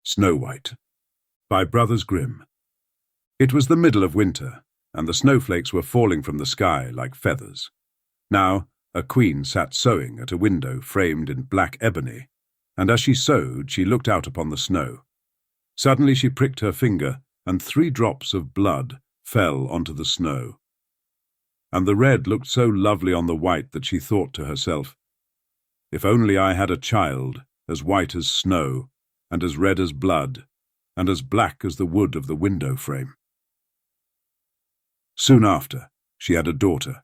Snow White by Brothers Grimm. It was the middle of winter, and the snowflakes were falling from the sky like feathers. Now a queen sat sewing at a window framed in black ebony, and as she sewed she looked out upon the snow. Suddenly she pricked her finger, and 3 drops of blood fell onto the snow. And the red looked so lovely on the white that she thought to herself, "If only I had a child as white as snow, and as red as blood, and as black as the wood of the window frame." Soon after, she had a daughter,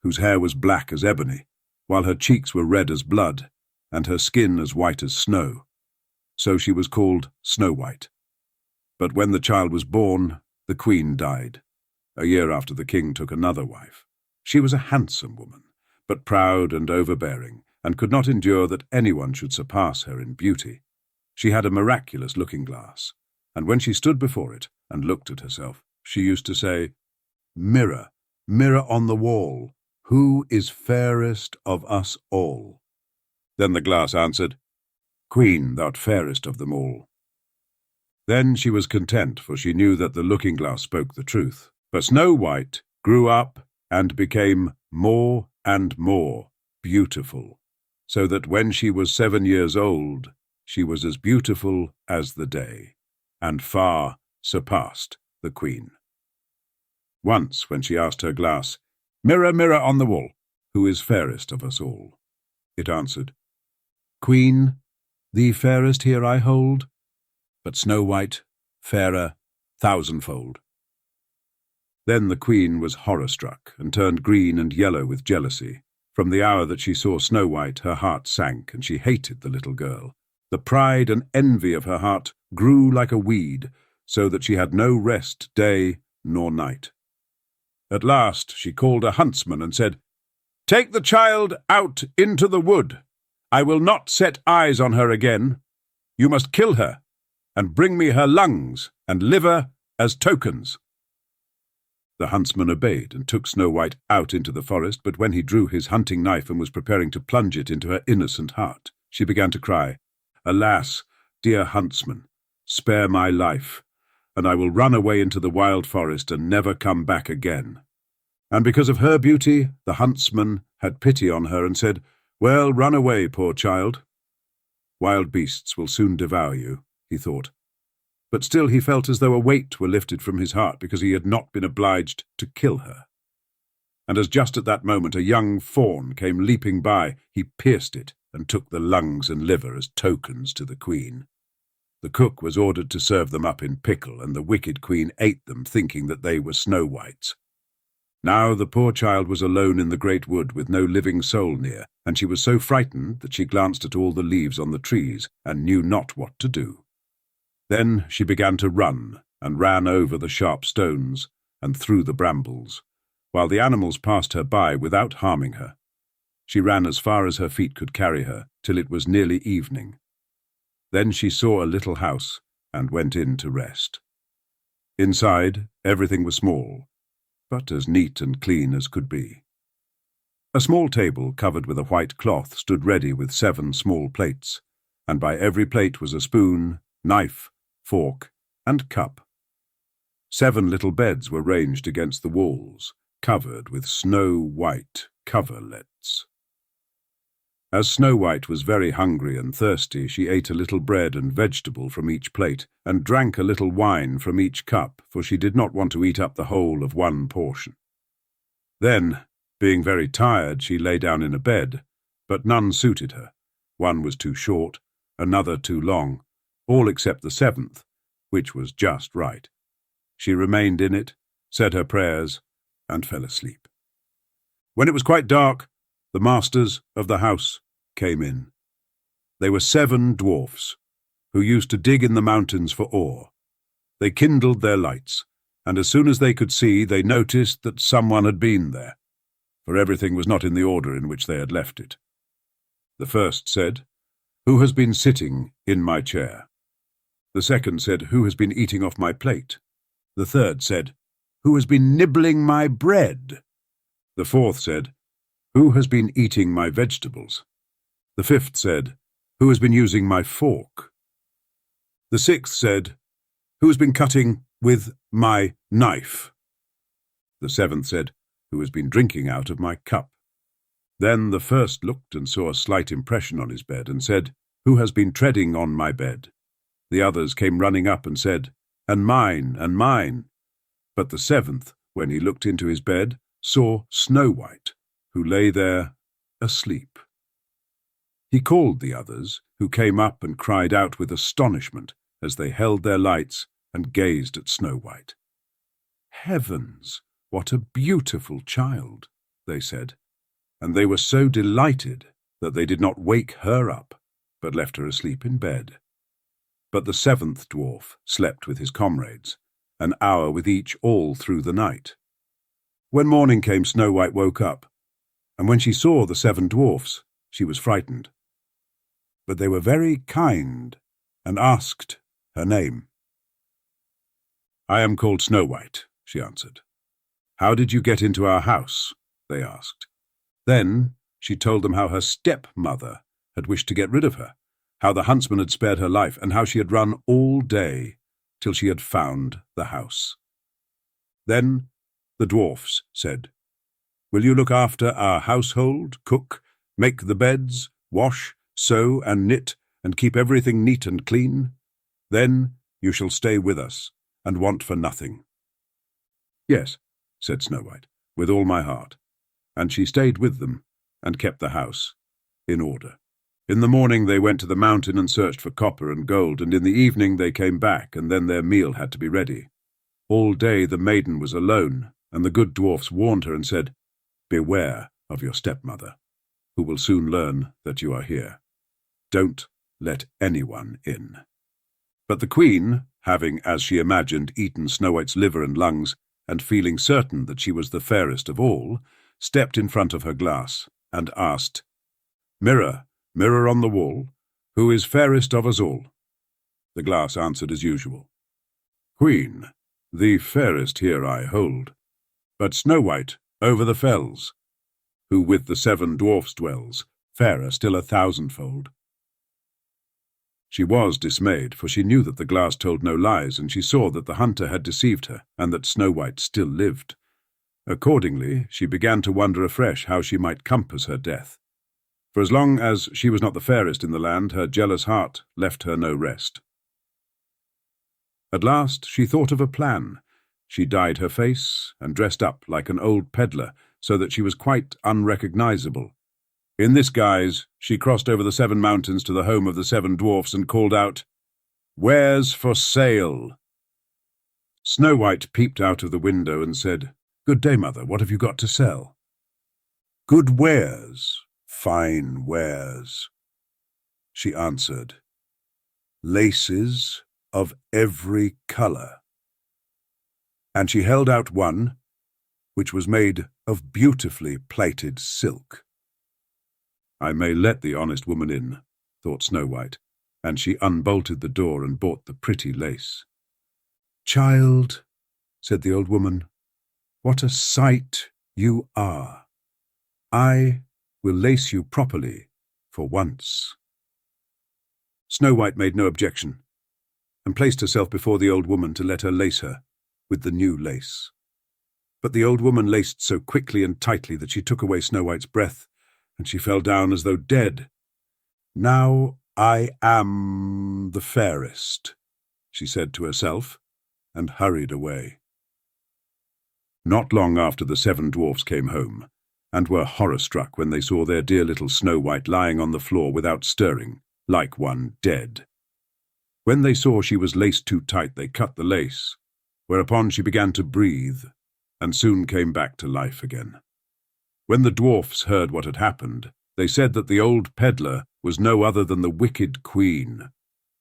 whose hair was black as ebony, while her cheeks were red as blood, and her skin as white as snow. So she was called Snow White. But when the child was born, the queen died. A year after the king took another wife. She was a handsome woman, but proud and overbearing, and could not endure that anyone should surpass her in beauty. She had a miraculous looking-glass, and when she stood before it and looked at herself, she used to say, "Mirror, mirror on the wall, who is fairest of us all?" Then the glass answered, "Queen, thou'rt fairest of them all." Then she was content, for she knew that the looking-glass spoke the truth. But Snow White grew up and became more and more beautiful, so that when she was 7 years old, she was as beautiful as the day, and far surpassed the queen. Once, when she asked her glass, "Mirror, mirror on the wall, who is fairest of us all?" it answered, "Queen, thee fairest here I hold, but Snow White fairer thousandfold." Then the queen was horror-struck and turned green and yellow with jealousy. From the hour that she saw Snow White, her heart sank, and she hated the little girl. The pride and envy of her heart grew like a weed, so that she had no rest day nor night. At last she called a huntsman and said, "Take the child out into the wood. I will not set eyes on her again. You must kill her, and bring me her lungs and liver as tokens." The huntsman obeyed and took Snow White out into the forest, but when he drew his hunting knife and was preparing to plunge it into her innocent heart, she began to cry, "Alas, dear huntsman, spare my life, and I will run away into the wild forest and never come back again." And because of her beauty, the huntsman had pity on her and said, "Well, run away, poor child. Wild beasts will soon devour you," he thought. But still he felt as though a weight were lifted from his heart because he had not been obliged to kill her. And as just at that moment a young fawn came leaping by, he pierced it and took the lungs and liver as tokens to the queen. The cook was ordered to serve them up in pickle, and the wicked queen ate them, thinking that they were Snow White's. Now the poor child was alone in the great wood with no living soul near, and she was so frightened that she glanced at all the leaves on the trees and knew not what to do. Then she began to run, and ran over the sharp stones and through the brambles, while the animals passed her by without harming her. She ran as far as her feet could carry her, till it was nearly evening. Then she saw a little house, and went in to rest. Inside, everything was small, but as neat and clean as could be. A small table covered with a white cloth stood ready with 7 small plates, and by every plate was a spoon, knife, fork, and cup. 7 little beds were ranged against the walls, covered with snow-white coverlets. As Snow White was very hungry and thirsty, she ate a little bread and vegetable from each plate, and drank a little wine from each cup, for she did not want to eat up the whole of one portion. Then, being very tired, she lay down in a bed, but none suited her. One was too short, another too long, all except the 7th, which was just right. She remained in it, said her prayers, and fell asleep. When it was quite dark, the masters of the house came in. They were 7 dwarfs, who used to dig in the mountains for ore. They kindled their lights, and as soon as they could see, they noticed that someone had been there, for everything was not in the order in which they had left it. The first said, "Who has been sitting in my chair?" The second said, "Who has been eating off my plate?" The third said, "Who has been nibbling my bread?" The fourth said, "Who has been eating my vegetables?" The fifth said, "Who has been using my fork?" The sixth said, "Who has been cutting with my knife?" The seventh said, "Who has been drinking out of my cup?" Then the first looked and saw a slight impression on his bed and said, "Who has been treading on my bed?" The others came running up and said, "And mine, and mine." But the seventh, when he looked into his bed, saw Snow White, who lay there asleep. He called the others, who came up and cried out with astonishment as they held their lights and gazed at Snow White. "Heavens, what a beautiful child," they said, and they were so delighted that they did not wake her up, but left her asleep in bed. But the seventh dwarf slept with his comrades, an hour with each all through the night. When morning came, Snow White woke up, and when she saw the seven dwarfs, she was frightened. But they were very kind and asked her name. "I am called Snow White," she answered. "How did you get into our house?" they asked. Then she told them how her stepmother had wished to get rid of her, how the huntsman had spared her life, and how she had run all day till she had found the house. Then the dwarfs said, "Will you look after our household, cook, make the beds, wash, sew and knit, and keep everything neat and clean? Then you shall stay with us, and want for nothing." "Yes," said Snow White, "with all my heart." And she stayed with them, and kept the house in order. In the morning they went to the mountain and searched for copper and gold, and in the evening they came back, and then their meal had to be ready. All day the maiden was alone, and the good dwarfs warned her and said, "Beware of your stepmother, who will soon learn that you are here. Don't let anyone in." But the queen, having, as she imagined, eaten Snow White's liver and lungs, and feeling certain that she was the fairest of all, stepped in front of her glass and asked, "Mirror, mirror on the wall, who is fairest of us all?" The glass answered as usual, "Queen, the fairest here I hold, but Snow White over the fells, who with the seven dwarfs dwells, fairer still 1,000-fold. She was dismayed, for she knew that the glass told no lies, and she saw that the hunter had deceived her, and that Snow White still lived. Accordingly, she began to wonder afresh how she might compass her death. For as long as she was not the fairest in the land, her jealous heart left her no rest. At last she thought of a plan. She dyed her face and dressed up like an old peddler, so that she was quite unrecognizable. In this guise, she crossed over the 7 mountains to the home of the 7 dwarfs and called out, "Wares for sale?" Snow White peeped out of the window and said, "Good day, mother, what have you got to sell?" "Good wares, fine wares," she answered. "Laces of every colour." And she held out one, which was made of beautifully plaited silk. "I may let the honest woman in," thought Snow White, and she unbolted the door and bought the pretty lace. "Child," said the old woman, "what a sight you are! I will lace you properly for once." Snow White made no objection, and placed herself before the old woman to let her lace her with the new lace. But the old woman laced so quickly and tightly that she took away Snow White's breath, and she fell down as though dead. "Now I am the fairest," she said to herself, and hurried away. Not long after the 7 dwarfs came home, and were horror-struck when they saw their dear little Snow White lying on the floor without stirring, like one dead. When they saw she was laced too tight, they cut the lace, whereupon she began to breathe, and soon came back to life again. When the dwarfs heard what had happened, they said that the old peddler was no other than the wicked queen.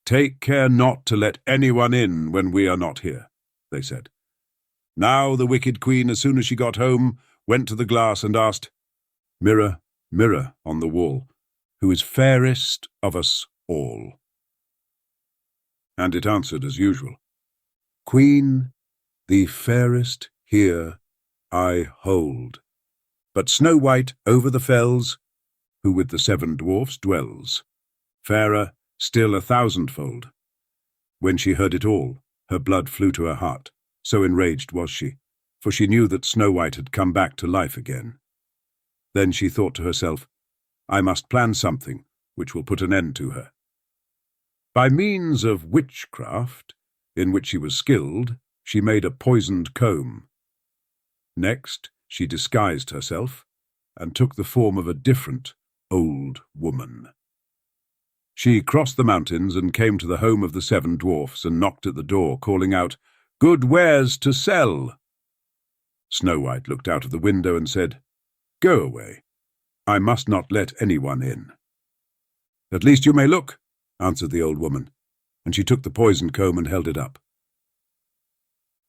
"Take care not to let anyone in when we are not here," they said. Now the wicked queen, as soon as she got home, went to the glass and asked, "Mirror, mirror on the wall, who is fairest of us all?" And it answered as usual, "Queen, the fairest here I hold, but Snow White over the fells, who with the 7 dwarfs dwells, fairer still 1,000-fold. When she heard it all, her blood flew to her heart, so enraged was she, for she knew that Snow White had come back to life again. Then she thought to herself, I must plan something which will put an end to her. By means of witchcraft, in which she was skilled, she made a poisoned comb. Next, she disguised herself and took the form of a different old woman. She crossed the mountains and came to the home of the 7 dwarfs and knocked at the door, calling out, "Good wares to sell!" Snow White looked out of the window and said, "Go away. I must not let anyone in." "At least you may look," answered the old woman, and she took the poisoned comb and held it up.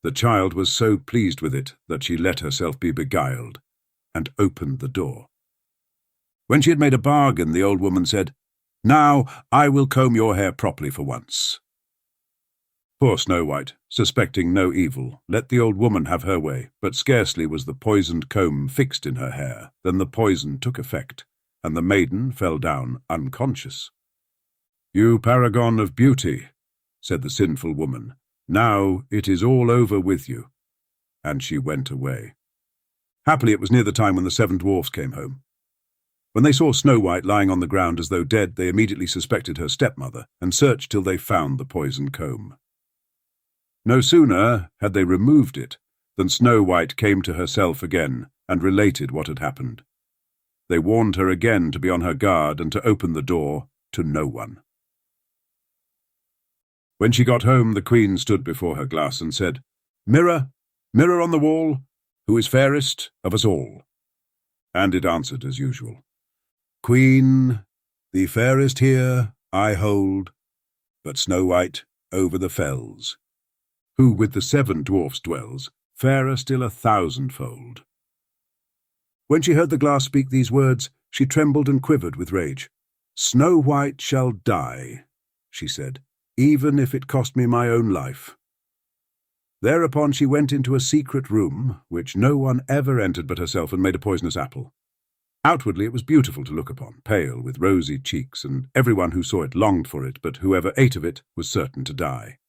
The child was so pleased with it that she let herself be beguiled and opened the door. When she had made a bargain, the old woman said, "Now I will comb your hair properly for once." Poor Snow White, suspecting no evil, let the old woman have her way, but scarcely was the poisoned comb fixed in her hair than the poison took effect, and the maiden fell down unconscious. "You paragon of beauty," said the sinful woman, "now it is all over with you." And she went away. Happily, it was near the time when the 7 dwarfs came home. When they saw Snow White lying on the ground as though dead, they immediately suspected her stepmother and searched till they found the poisoned comb. No sooner had they removed it than Snow White came to herself again and related what had happened. They warned her again to be on her guard and to open the door to no one. When she got home, the queen stood before her glass and said, "Mirror, mirror on the wall, who is fairest of us all?" And it answered as usual, "Queen, the fairest here I hold, but Snow White over the fells, who with the 7 dwarfs dwells, fairer still 1,000-fold." When she heard the glass speak these words, she trembled and quivered with rage. "Snow White shall die," she said, "even if it cost me my own life." Thereupon she went into a secret room, which no one ever entered but herself, and made a poisonous apple. Outwardly it was beautiful to look upon, pale, with rosy cheeks, and everyone who saw it longed for it, but whoever ate of it was certain to die.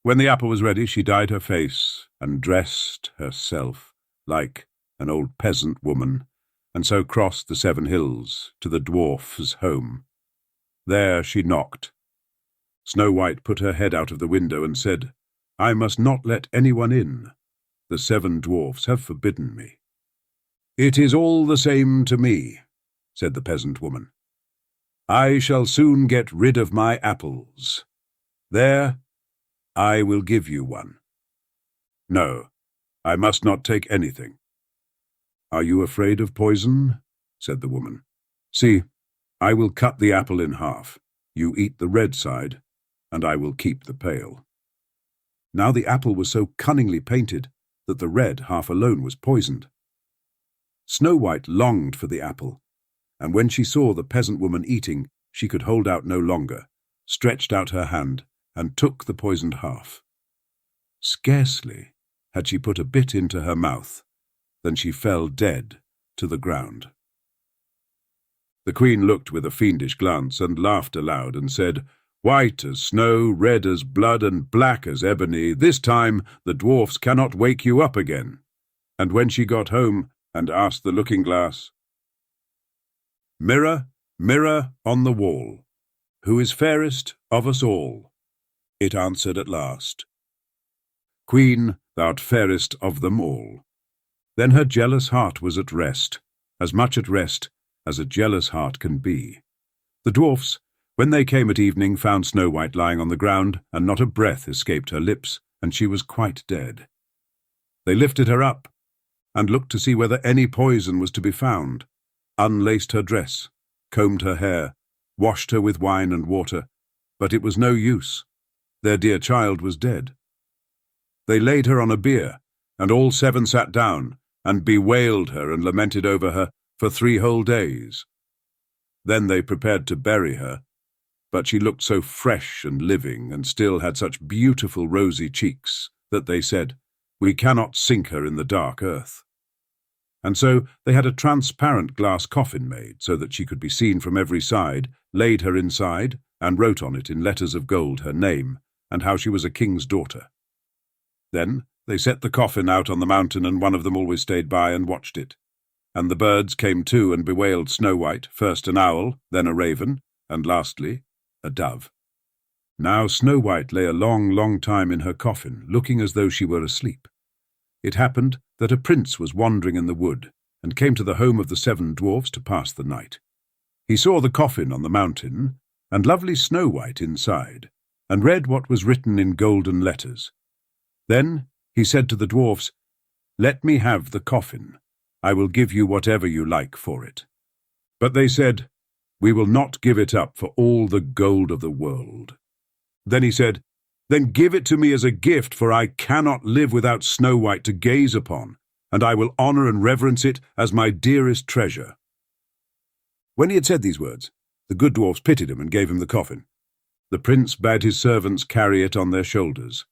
When the apple was ready, she dyed her face and dressed herself like an old peasant woman, and so crossed the 7 hills to the dwarf's home. There she knocked. Snow White put her head out of the window and said, "I must not let anyone in. The 7 dwarfs have forbidden me." "It is all the same to me," said the peasant woman. "I shall soon get rid of my apples. There, I will give you one." "No, I must not take anything." "Are you afraid of poison?" said the woman. "See, I will cut the apple in half. You eat the red side, and I will keep the pale." Now the apple was so cunningly painted that the red half alone was poisoned. Snow White longed for the apple, and when she saw the peasant woman eating, she could hold out no longer, stretched out her hand, and took the poisoned half. Scarcely had she put a bit into her mouth than she fell dead to the ground. The queen looked with a fiendish glance and laughed aloud and said, "White as snow, red as blood, and black as ebony, this time the dwarfs cannot wake you up again." And when she got home and asked the looking-glass, "Mirror, mirror on the wall, who is fairest of us all?" it answered at last, "Queen, thou'rt fairest of them all." Then her jealous heart was at rest, as much at rest as a jealous heart can be. The dwarfs, when they came at evening, found Snow White lying on the ground, and not a breath escaped her lips, and she was quite dead. They lifted her up, and looked to see whether any poison was to be found, unlaced her dress, combed her hair, washed her with wine and water, but it was no use. Their dear child was dead. They laid her on a bier, and all 7 sat down, and bewailed her and lamented over her for 3 whole days. Then they prepared to bury her, but she looked so fresh and living, and still had such beautiful rosy cheeks, that they said, "We cannot sink her in the dark earth." And so they had a transparent glass coffin made, so that she could be seen from every side, laid her inside, and wrote on it in letters of gold her name, and how she was a king's daughter. Then they set the coffin out on the mountain, and one of them always stayed by and watched it. And the birds came too and bewailed Snow White, first an owl, then a raven, and lastly a dove. Now Snow White lay a long, long time in her coffin, looking as though she were asleep. It happened that a prince was wandering in the wood, and came to the home of the 7 dwarfs to pass the night. He saw the coffin on the mountain, and lovely Snow White inside, and read what was written in golden letters. Then he said to the dwarfs, "Let me have the coffin. I will give you whatever you like for it." But they said, "We will not give it up for all the gold of the world." Then he said, "Then give it to me as a gift, for I cannot live without Snow White to gaze upon, and I will honor and reverence it as my dearest treasure." When he had said these words, the good dwarfs pitied him and gave him the coffin. The prince bade his servants carry it on their shoulders.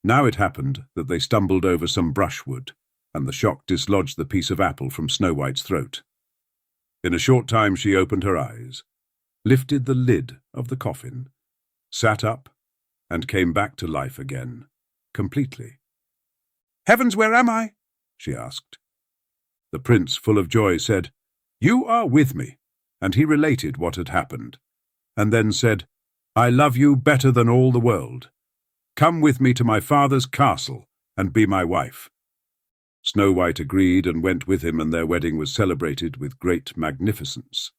Now it happened that they stumbled over some brushwood, and the shock dislodged the piece of apple from Snow White's throat. In a short time she opened her eyes, lifted the lid of the coffin, sat up, and came back to life again, completely. "Heavens, where am I?" she asked. The prince, full of joy, said, "You are with me," and he related what had happened, and then said, "I love you better than all the world. Come with me to my father's castle and be my wife." Snow White agreed and went with him, and their wedding was celebrated with great magnificence.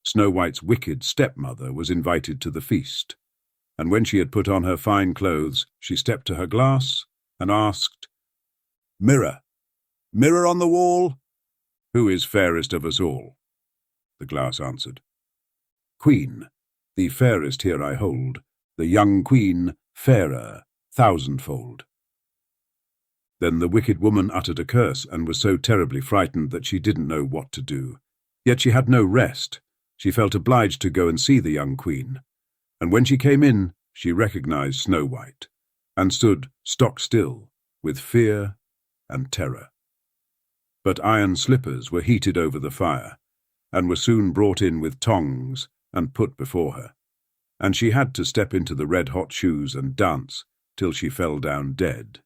Snow White's wicked stepmother was invited to the feast, and when she had put on her fine clothes, she stepped to her glass and asked, "Mirror, mirror on the wall, who is fairest of us all?" The glass answered, "Queen, the fairest here I hold, the young queen fairer thousandfold." Then the wicked woman uttered a curse and was so terribly frightened that she didn't know what to do. Yet she had no rest. She felt obliged to go and see the young queen, and when she came in, she recognized Snow White, and stood stock still with fear and terror. But iron slippers were heated over the fire, and were soon brought in with tongs and put before her, and she had to step into the red-hot shoes and dance till she fell down dead.